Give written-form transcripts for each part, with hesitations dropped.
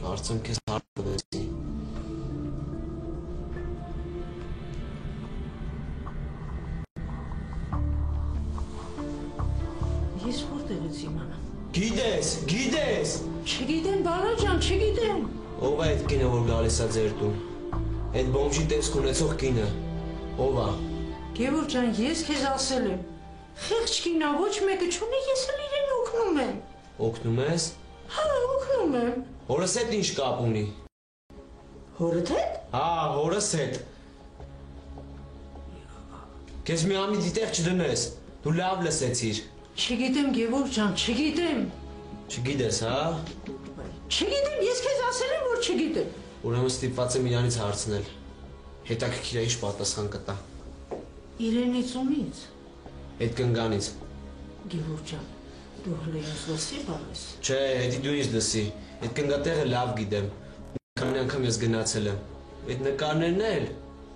Կարծեմ քեզ հարցրեցի։ Ես որտեղից իմանամ։ Գիտես։ Չգիտեմ, բալա ջան, չգիտեմ։ Ով է այդ կինը, որ գալիս է ձեր տուն։ Այդ բոմժի տեսք ունեցող կինը։ Ով է։ Գևորգ ջան, ես քեզ ասել եմ։ Խեղճ կինա, ոչ մեկը չունի, ես էլ իրեն օգնում եմ։ Օգնում ես։ Հա, օգնում եմ։ Հորս հետ ինչ կապ ունի։ Հորդ հետ։ Հա, հորս հետ։ Քեզ մի ամի դիտեղ չդնես։ Դու լավ լսեցիր։ Չգիտեմ, Գևորգ ջան, չգիտեմ։ Չգիտես, հա։ Չգիտեմ, ես քեզ ասել եմ, որ չգիտեմ։ Ուրեմն ստիպված եմ իրանից հարցնել։ Հետաքրքիր է ինչ պատասխան կտա։ Իրենից ումից։ Այդ կնգանից։ Գևորգ ջան, դու հələ ինձ լսի բանես։ Չէ, հետի դու ինձ լսի։ Այդ կնգատեղը լավ գիտեմ։ Քանի անգամ ես գնացել եմ։ Այդ նկարներն էլ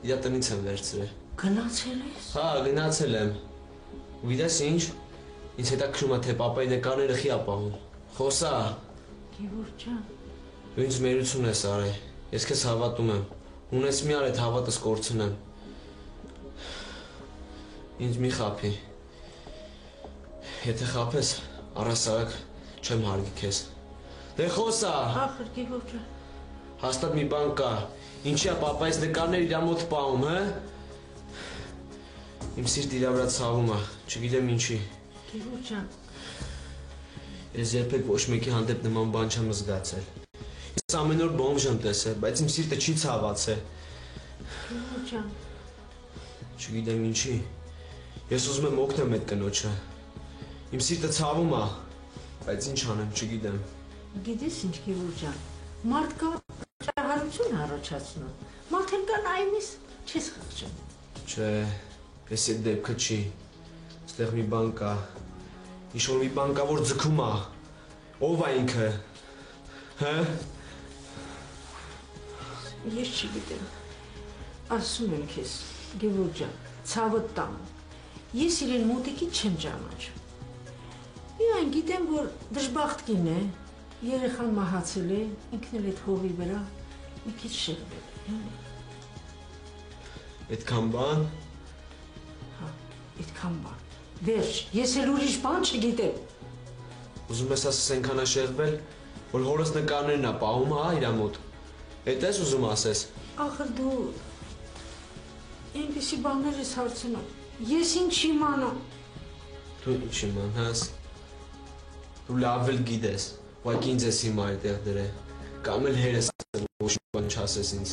իրա տնից եմ վերցրել։ Գնացել ես։ Հա, գնացել եմ։ Ու գիտես ինչ։ Ինձ հետաքրում է թե պապայի նկարները խի ապահում։ Խոսա։ Գևորգ ջան։ Դու ինձ մերություն ես արել։ Ես քեզ հավատում եմ։ Ունես մի ար այդ հավատս կորցնեմ։ Ինձ մի խափի։ Եթե խափես, առհասարակ չեմ հարգի քեզ։ Դե խոսա։ Ախր Գևորգ ջան։ Հաստատ մի բան կա։ Ինչի է պապայից նկարներ իր մոտ պահում, հա։ Իմ սիրտը իր վրա ցավում է, չգիտեմ ինչի։ Գևորգ ջան։ Ես երբեք ոչ մեկի հանդեպ նման բան չեմ զգացել։ Ես ամեն օր բոմժ եմ տեսել, բայց իմ սիրտը չի ցավացել։ Գևորգ ջան։ Չգիտեմ ինչի։ Ես ուզում եմ օգնեմ այդ կնոջը։ Իմ սիրտը ցավում է, բայց ինչ անեմ, չգիտեմ։ Գիտես ինչ, Գևորգ ջան, մարդ կա ճահարություն առաջացնում։ Մարդ էլ կա նայումից չես խղճում։ Չէ, ես այդ դեպքը չի։ Այստեղ մի բան կա։ Ինչ-որ մի բան կա, որ ձգում է։ Ով է ինքը։ Հա։ Ես չգիտեմ։ Ասում եմ քեզ, Գևորգ ջան, ցավդ տամ։ Ես իրեն մոտիկից չեմ ճանաչում։ Միայն գիտեմ, որ դժբախտ կին է, երեխան մահացել է, ինքն էլ այդ հողի վրա մի քիչ շեղվել է։ Այդքան բան։ Հա, այդքան բան։ Վերջ, ես էլ ուրիշ բան չգիտեմ։ Ուզում ես ասես այնքան է շեղվել, որ հորս նկարներն է պահում, հա, իր մոտ։ Էդ ես ուզում ասես։ Ախր դու այնպիսի բաներ ես հարցնում։ Ես ինչ իմանամ։ Դու ինչ իմանաս։ Դու լավ էլ գիտես, ուղղակի ինձ ես հիմա այդտեղ դրել, կամ էլ հերս ոչ բան չասես ինձ։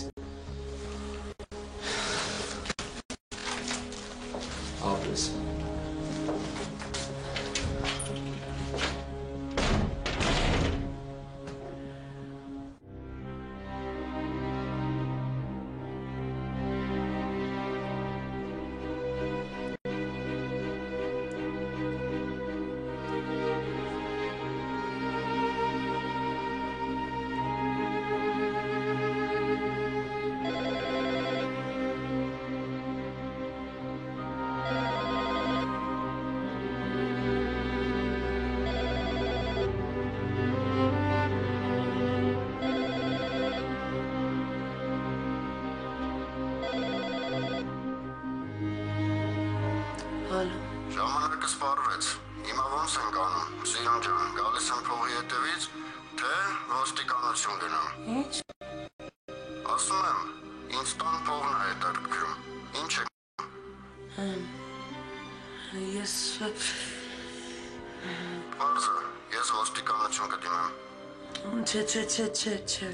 Ապրես։ Ժամանակը սպառվեց, հիմա ոնց ենք անում, Սիրան ջան, գալիս եմ փողի հետևից, թե ոստիկանություն գնամ։ Ինչ։ Ասում եմ, ինձ տան փողն է հետաքրքրում, ինչ է։ Ես Պարզը, ես ոստիկանություն կդիմեմ։ Չէ։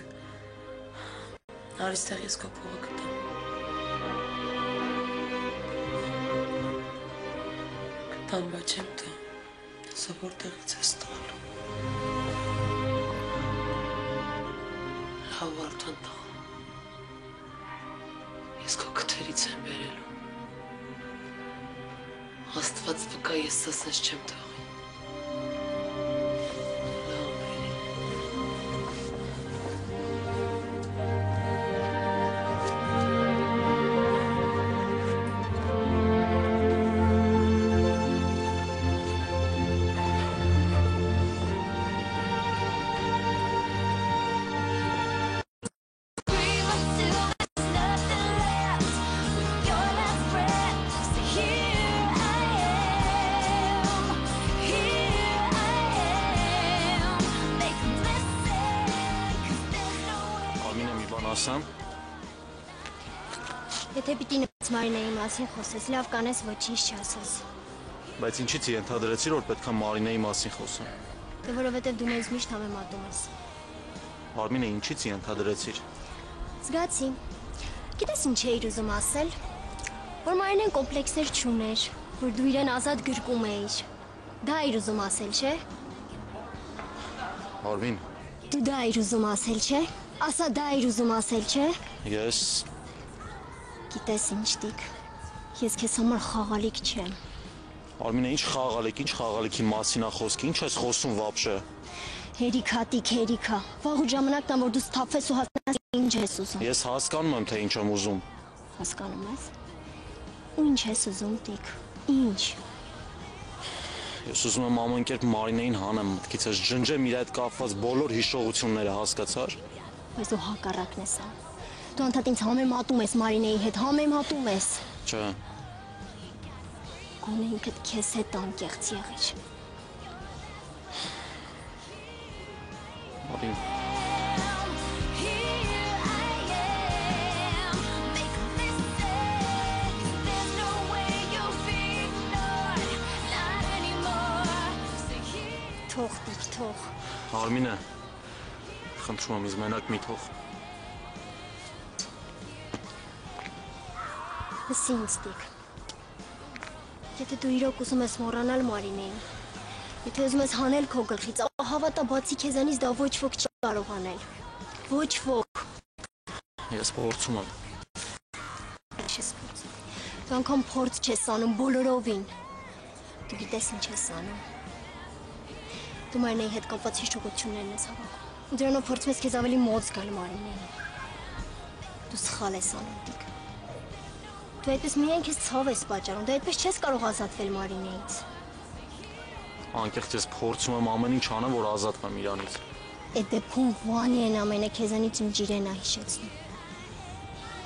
Արիստեղ ես քո փողը կտամ։ Կտամ, բայց չեմ տա։ Սա որտեղից ես տալու։ Լավ Վարդան տղա։ Ես քո քթերից եմ բերելու։ Աստված վկա, ես սա սենց չեմ տղի։ ասեմ։ Եթե պիտի նպած Մարինեի մասին խոսես, լավ կանես ոչինչ չասես։ Բայց ինչից ենթադրեցիր, որ պետք է Մարինեի մասին խոսեմ։ Դե որովհետև դու մեզ միշտ համեմատում ես։ Արմինե, ինչից ենթադրեցիր։ Զգացի։ Գիտես ինչ էիր ուզում ասել։ Որ Մարինեն կոմպլեքսներ չուներ, որ դու իրեն ազատ գրկում էիր։ Դա էիր ուզում ասել, չէ։ Արմին։ Դու դա էիր ուզում ասել, չէ։ Ասա դա էիր ուզում ասել, չէ։ Ես Գիտես ինչ տիկ։ Ես քեզ համար խաղալիք չեմ։ Արմինե, ինչ խաղալիքի մասին է խոսքը, ինչ ես խոսում վաբշե։ Հերիքա, տիկ, հերիքա։ Վաղուց ժամանակն է, որ դու սթափվես ու հասկանաս ինչ ես ուզում։ Ես հասկանում եմ, թե ինչ եմ ուզում։ Հասկանում ես։ Ու ինչ ես ուզում, տիկ։ Ինչ։ Ես ուզում եմ ամեն կերպ Մարինեին հանեմ մտքիցս, ջնջեմ իր հետ կապված բոլոր հիշողությունները, հասկացար։ Բայց դու հակառակն ես անում։ Դու անդադ ինձ համեմատում ես Մարինեի հետ, համեմատում ես։ Չէ։ Գոնե ինքդ քեզ հետ անկեղծ եղիր։ Արին։ Թող, տիկ, թող։ Արմինե, խնդրում եմ ինձ մենակ մի թող։ Լսի ինձ, տիկ։ Եթե դու իրոք ուզում ես մոռանալ Մարինեին, եթե ուզում ես հանել քո գլխից, հավատա բացի քեզանից դա ոչ ոք չի կարող անել։ Ոչ ոք։ Ես փորձում եմ։ Չես փորձում։ Դու անգամ փորձ չես անում բոլորովին։ Դու գիտես ինչ ես անում։ Դու Մարինեի հետ կապված հիշողություններն ես հավաքում։ Ու դրանով փորձում ես քեզ ավելի մոտ զգալ Մարինեին։ Դու սխալ ես անում, տիկ։ Դու այդպես միայն քեզ ցավ ես պատճառում, դու այդպես չես կարող ազատվել Մարինեից։ Անկեղծ ես փորձում եմ ամեն ինչ անեմ, որ ազատվեմ իրանից։ Այդ դեպքում Վանին ամենը քեզանից իմ ջիրեն է հիշեցնում։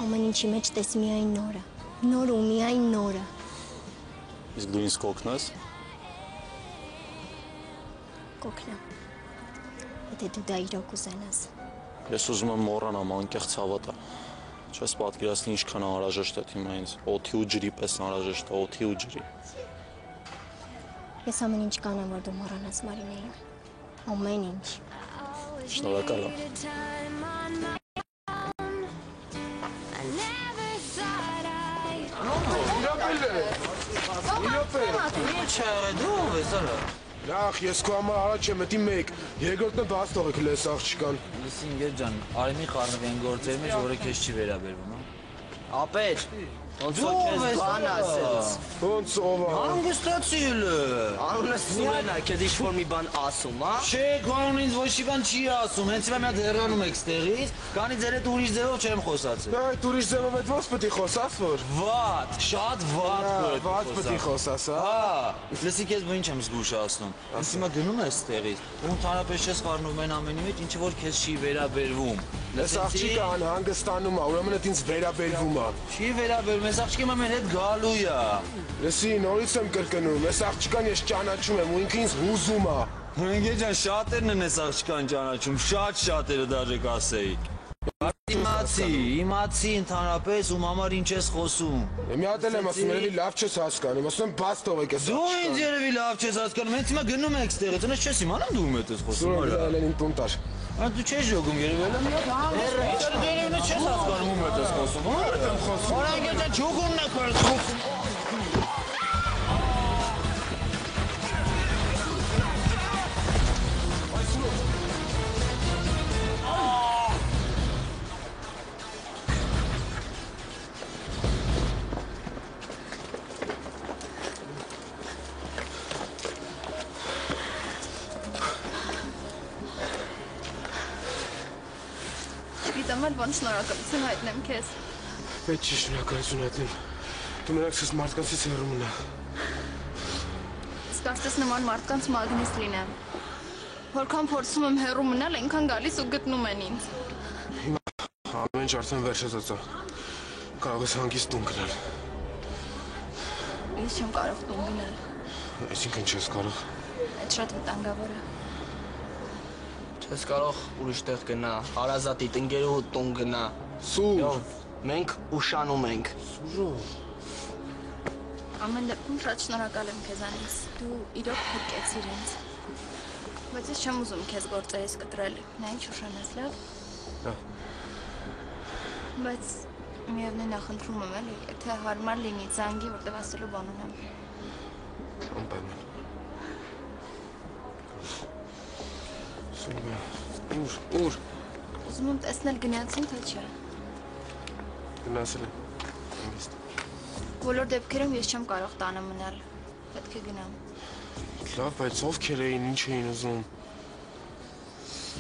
Ամեն ինչի մեջ տես միայն նորը։ Նորը ու միայն նորը։ Իսկ դու ինձ կօգնես։ Կօգնեմ։ Եթե դու դա իրոք ուզենաս։ Ես ուզում եմ մոռանամ, անկեղծ հավատա։ Չես պատկերացնի ինչքան անհրաժեշտ է թիմը ինձ, օդի ու ջրի պես անհրաժեշտ է, օդի ու ջրի։ Ես ամեն ինչ կանեմ, որ դու մոռանաս Մարինեին։ Ամեն ինչ։ Շնորհակալ եմ։ Ինչ եղե դու ով ես արա։ Լախ, ես քո համար առաջ եմ մտի մեկ, երկրորդն է բաց թողեք լես աղջկան։ Լսին գեր ջան, արի մի խառնվի այն գործերի մեջ, որը քեզ չի վերաբերվում, հա։ Ապեր, ոնց որ քեզ բան ասեց։ Ոնց ով է։ Հանգստացիլ։ Անունս Սուրենն է, քեզ ինչ-որ մի բան ասում, հա։ Չէ, կանոնը ինձ ոչ մի բան չի ասում, հենց հիմա մի հատ հեռանում եք ստեղից, քանի ձեր հետ ուրիշ ձևով չեմ խոսացել։ Այդ ուրիշ ձևով այդ ոնց պետք է խոսաս որ։ Վատ, շատ վատ։ Ված պետք է խոսաս, հա։ Հա, լսի քեզ բու ինչ եմ զգուշացնում։ Ինձ հիմա գնում ես ստեղից, ու ընդհանրապես չես խառնում այն ամենի մեջ, ինչը որ քեզ չի վերաբերվում։ Այս աղջիկը անհանգստանում է, ուրեմն այդ ինձ վերաբերվում է։ Չի վերաբերվում, այս աղջիկը մեր հետ գալու է։ Լսի, նորից եմ կրկնում, այս աղջկան ես ճանաչում եմ ու ինքը ինձ հուզում է։ Հնգե ջան, շատերն են այս աղջկան ճանաչում, շատ շատերը դաժե կասեի։ Իմացի ընդհանրապես ում համար ինչ ես խոսում։ Մի հատ էլ եմ ասում, երևի լավ չես հասկանում, ասում եմ բաց թողեք այս Դու աղջկան։ ինձ երևի լավ չես հասկանում, հենց հիմա գնում եք ստեղից, ունես չես իմանում դու ում հետ ես խոսում։ Սուրեն Լենին տուն տար։ Դու չես ժոգում երևի, էլի մի հատ երևի չես հասկանում ում հետ ես խոսում։ Օրանգե ջան, ջոգումն եք խոսում։ Գիտեմ, էլ ոնց շնորհակալություն հայտնեմ քեզ։ Պետք չի շնորհակալություն հայտնեմ։ Դու մենակ ես մարդկանցից հեռու մնա։ Իսկ կարծես նման մարդկանց մագնիս լինեմ։ Որքան փորձում եմ հեռու մնալ, այնքան գալիս ու գտնում են ինձ։ Հիմա ամեն ինչ արդեն վերջացած է։ Կարող ես հանգիստ տուն գնալ։ Ես չեմ կարող տուն գնալ։ Այսինքն չես կարող։ Այդ շատ վտանգավոր է։ Չես կարող ուրիշ տեղ գնա, հարազատի տնկերուհու տուն գնա։ Սուր։ Մենք ուշանում ենք։ Սուրով։ Ամեն դեպքում շատ շնորհակալ եմ քեզանից։ Դու իրոք փրկեցիր ինձ։ Բայց ես չեմ ուզում քեզ գործերից կտրել։ Նա ինչ ուշանես, լավ։ Բայց միևնույն նախընտրում եմ էլի, եթե հարմար լինի զանգի, որտեղ ասելու բան ունեմ։ Անպայման։ Սուրը, ուր։ Ուզում եմ տեսնել գնացին, թե չէ։ Գնացել եմ, հանգիստ։ Բոլոր դեպքերում ես չեմ կարող տանը մնալ, պետք է գնամ։ Լավ, բայց ովքեր էին, ինչ էին ուզում։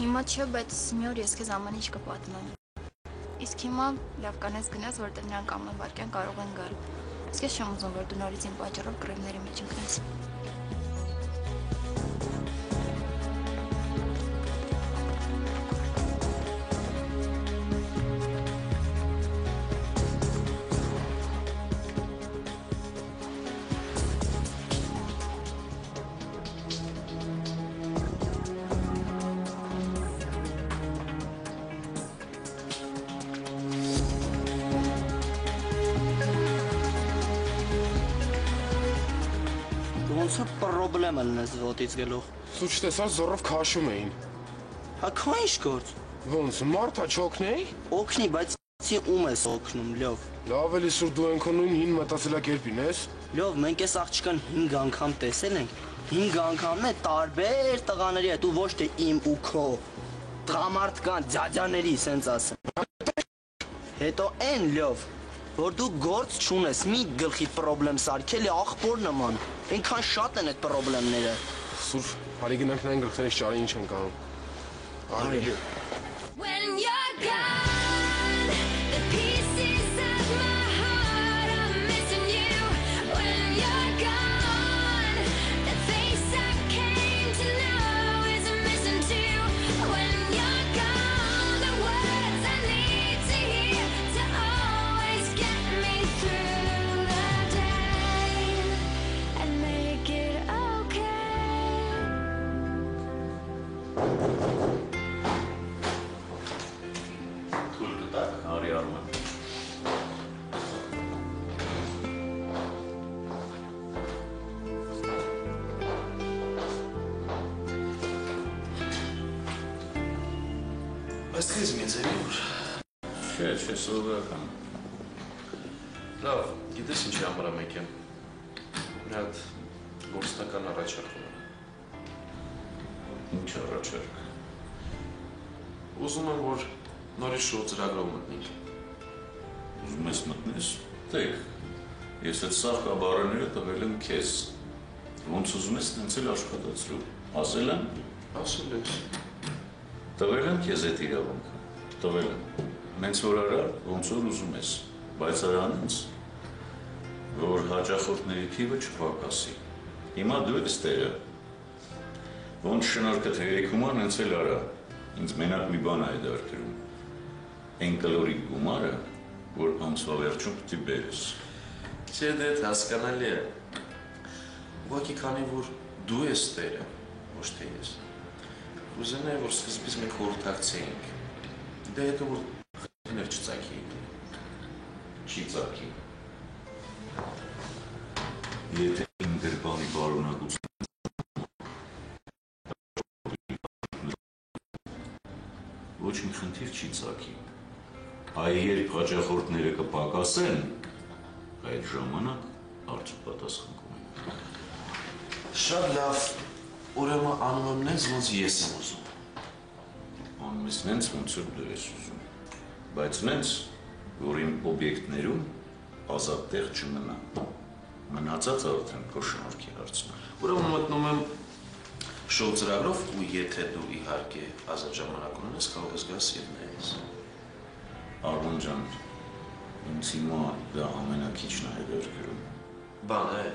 Հիմա չէ, բայց մի օր ես քեզ ամեն ինչ կպատմեմ։ Իսկ հիմա լավ կանես գնաս, որտեղ նրանք ամեն վայրկյան կարող են գալ։ Իսկ ես չեմ ուզում, որ դու նորից իմ պատճառով կռիվների մեջ ընկնես։ Ոնց է պրոբլեմը լնես ոտից գլուխ։ Սուր չտեսած զորով քաշում էին։ Հա քո ինչ գործ։ Ոնց, մարդա չօգնեի։ Օգնի, բայց ում ես օգնում, լավ։ Լավ էլի սուր դու ենքո նույն հին մտածելակերպին ես։ Լավ, մենք այս աղջկան 5 անգամ տեսել ենք։ 5 անգամն է տարբեր տղաների հետ ու ոչ թե իմ ու քո։ Տղամարդկան, ձյաձյաների, սենց ասեմ։ Հետո այն լավ, որ դու գործ չունես, մի գլխի պրոբլեմ սարքելի աղբոր նման։ Այնքան շատ են այդ պրոբլեմները։ Սուր, հարի գնանք նայն գլխերից ճարի ինչ ենք անում։ Արի։ When you're gone, the pieces of my heart are missing you. When you're gone, the face I came to know is missing too. When you're gone, the words I need to hear to always get me through the day and make it okay. Արի Արման։ Բայց քեզ ինձ էլի ուր։ Չէ, սովորական։ Լավ, գիտես ինչի համար եմ եկել։ Մի հատ գործնական առաջարկ ունեմ։ Ինչ առաջարկ։ Ուզում եմ, որ նորից շոու ծրագրով մտնենք։ Ուզում ես մտնես, տեք, ես այդ սաղ կաբարաները տվել եմ քեզ, ոնց ուզում ես տենց էլ աշխատացրու, ասել եմ։ Ասել ես։ Տվել եմ քեզ այդ իրավունքը, տվել եմ, նենց որ արա, ոնց որ ուզում ես, բայց արա նենց, որ հաճախորդների թիվը չպակասի, հիմա դու ես տերը, ոնց շնորհքդ հերիքում ան նենց էլ արա, ինձ մենակ մի բան է դարձրում, այն կլորիկ գումարը, որ ամսվա վերջում պիտի բերես։ Չէ, դե հասկանալի է։ Ուղղակի քանի որ դու ես տերը, ոչ թե ես։ Ուզենայի, որ սկզբից մենք խորհրդակցեինք։ Դե հետո որ խնդիրներ չծագեին։ Չի ծագի։ Եթե իմ գրպանի բարունակություն ոչ մի խնդիր չի ծագի։ Այ երբ հաճախորդները կպակասեն, այդ ժամանակ արդյոք պատասխան կունենա։ Շատ լավ, ուրեմն անում եմ նենց, ոնց ես եմ ուզում։ Անում ես նենց, ոնց որ դու ես ուզում։ Բայց նենց, որ իմ օբյեկտներում ազատ տեղ չմնա։ Մնացած արդեն քո շնորհքի հարցն է։ Ուրեմն մտնում եմ շոու ծրագրով ու եթե դու իհարկե ազատ ժամանակ ունես, կարող ես գաս եւ նայես։ Արման ջան, ինձ հիմա դա ամենակիչն է հետաքրքրում։ Բան է,